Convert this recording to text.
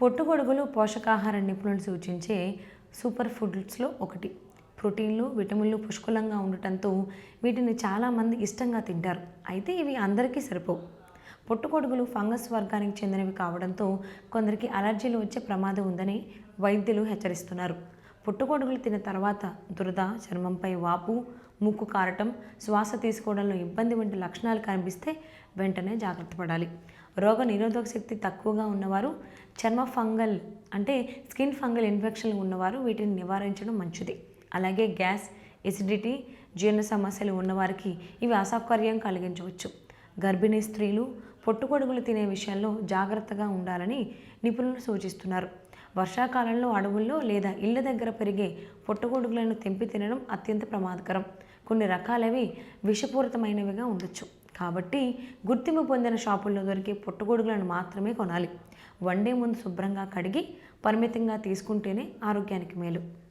పొట్టుగొడుగులు పోషకాహార నిపుణులు సూచించే సూపర్ ఫుడ్స్లో ఒకటి. ప్రోటీన్లు, విటమిన్లు పుష్కలంగా ఉండటంతో వీటిని చాలామంది ఇష్టంగా తింటారు. అయితే ఇవి అందరికీ సరిపోవు. పొట్టుగొడుగులు ఫంగస్ వర్గానికి చెందినవి కావడంతో కొందరికి అలర్జీలు వచ్చే ప్రమాదం ఉందని వైద్యులు హెచ్చరిస్తున్నారు. పుట్టగొడుగులు తిన్న తర్వాత దురద, చర్మంపై వాపు, ముక్కు కారటం, శ్వాస తీసుకోవడంలో ఇబ్బంది వంటి లక్షణాలు కనిపిస్తే వెంటనే జాగ్రత్త పడాలి. రోగ నిరోధక శక్తి తక్కువగా ఉన్నవారు, చర్మ ఫంగల్ అంటే స్కిన్ ఫంగల్ ఇన్ఫెక్షన్లు ఉన్నవారు వీటిని నివారించడం మంచిది. అలాగే గ్యాస్, ఎసిడిటీ, జీర్ణ సమస్యలు ఉన్నవారికి ఇవి అసౌకర్యం కలిగించవచ్చు. గర్భిణీ స్త్రీలు పొట్టుగొడుగులు తినే విషయంలో జాగ్రత్తగా ఉండాలని నిపుణులు సూచిస్తున్నారు. వర్షాకాలంలో అడవుల్లో లేదా ఇళ్ల దగ్గర పెరిగే పొట్టుగొడుగులను తెంపి తినడం అత్యంత ప్రమాదకరం. కొన్ని రకాలవి విషపూరితమైనవిగా ఉండొచ్చు. కాబట్టి గుర్తింపు పొందిన షాపుల్లో దొరికే పొట్టుగొడుగులను మాత్రమే కొనాలి. వండే ముందు శుభ్రంగా కడిగి పరిమితంగా తీసుకుంటేనే ఆరోగ్యానికి మేలు.